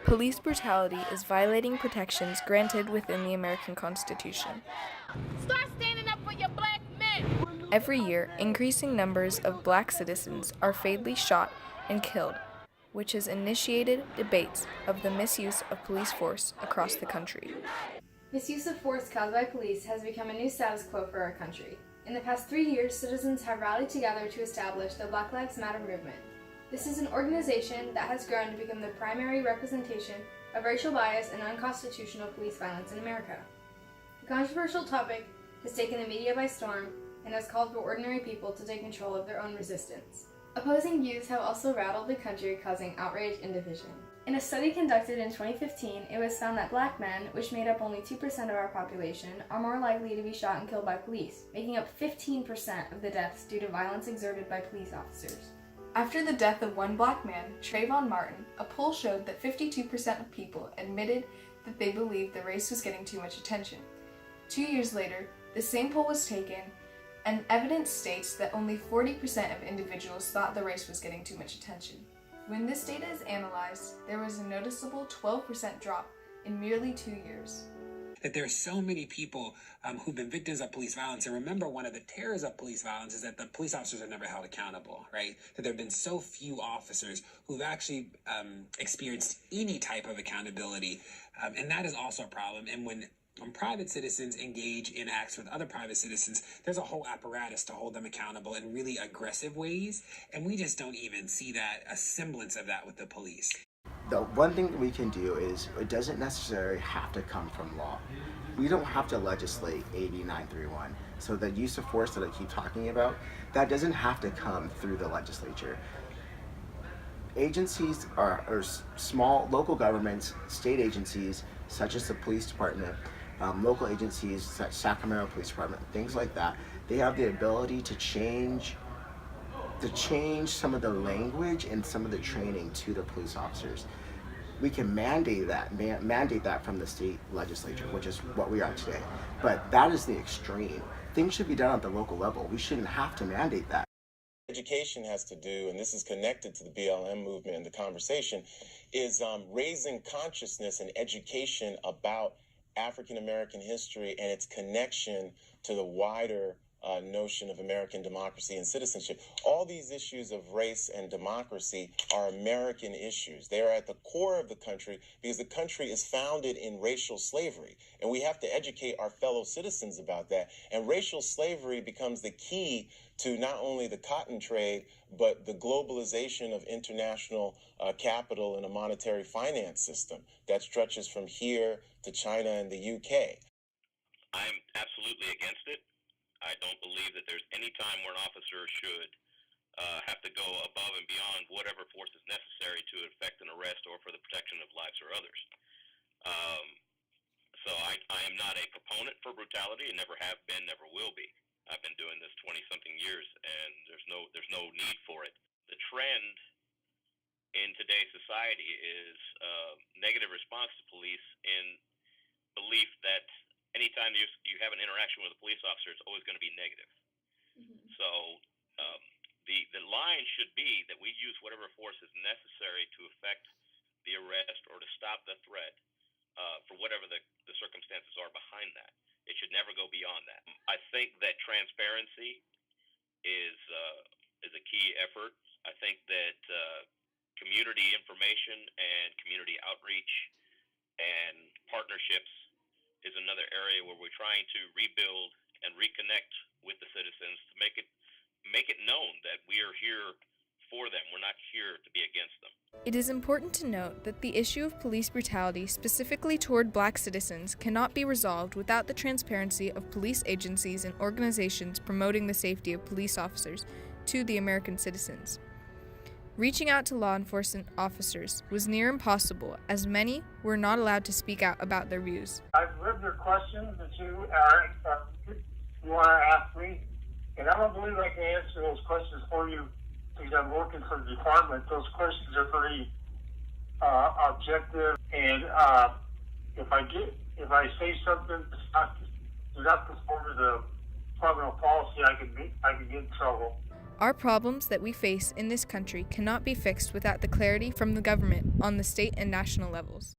Police brutality is violating protections granted within the American Constitution. Start standing up for your black men! Every year, increasing numbers of black citizens are fatally shot and killed, which has initiated debates of the misuse of police force across the country. Misuse of force caused by police has become a new status quo for our country. In the past 3 years, citizens have rallied together to establish the Black Lives Matter movement. This is an organization that has grown to become the primary representation of racial bias and unconstitutional police violence in America. The controversial topic has taken the media by storm and has called for ordinary people to take control of their own resistance. Opposing views have also rattled the country, causing outrage and division. In a study conducted in 2015, it was found that black men, which made up only 2% of our population, are more likely to be shot and killed by police, making up 15% of the deaths due to violence exerted by police officers. After the death of one black man, Trayvon Martin, a poll showed that 52% of people admitted that they believed the race was getting too much attention. 2 years later, the same poll was taken, and evidence states that only 40% of individuals thought the race was getting too much attention. When this data is analyzed, there was a noticeable 12% drop in merely 2 years. That there are so many people who've been victims of police violence. And remember, one of the terrors of police violence is that the police officers are never held accountable, right? That there have been so few officers who've actually experienced any type of accountability. And that is also a problem. And when private citizens engage in acts with other private citizens, there's a whole apparatus to hold them accountable in really aggressive ways. And we just don't even see that, a semblance of that with the police. The one thing that we can do is it doesn't necessarily have to come from law. We don't have to legislate AB 931. So the use of force that I keep talking about, that doesn't have to come through the legislature. Agencies are small local governments, state agencies, such as the police department, local agencies such as Sacramento Police Department, things like that. They have the ability to change some of the language and some of the training to the police officers. We can mandate that from the state legislature, which is what we are today. But that is the extreme. Things should be done at the local level. We shouldn't have to mandate that. Education has to do, and this is connected to the BLM movement and the conversation, is raising consciousness and education about African American history and its connection to the wider notion of American democracy and citizenship. All these issues of race and democracy are American issues. They are at the core of the country because the country is founded in racial slavery. And we have to educate our fellow citizens about that. And racial slavery becomes the key to not only the cotton trade, but the globalization of international capital and a monetary finance system that stretches from here to China and the UK. I'm absolutely against it. I don't believe that there's any time where an officer should have to go above and beyond whatever force is necessary to effect an arrest or for the protection of lives or others. So I am not a proponent for brutality and never have been, never will be. I've been doing this 20-something years, and there's no need for it. The trend in today's society is negative response to police in belief that anytime you have an interaction with a police officer, it's always going to be negative. Mm-hmm. So the line should be that we use whatever force is necessary to effect the arrest or to stop the threat for whatever the circumstances are behind that. It should never go beyond that. I think that transparency is a key effort. I think that community information and community outreach and partnerships is another area where we're trying to rebuild and reconnect with the citizens to make it known that we are here for them. We're not here to be against them. It is important to note that the issue of police brutality, specifically toward black citizens, cannot be resolved without the transparency of police agencies and organizations promoting the safety of police officers to the American citizens. Reaching out to law enforcement officers was near impossible, as many were not allowed to speak out about their views. I've read your questions that you want to ask me, and I don't believe I can answer those questions for you because I'm working for the department. Those questions are pretty objective, and if I say something that's not conform to the departmental policy, I could get in trouble. Our problems that we face in this country cannot be fixed without the clarity from the government on the state and national levels.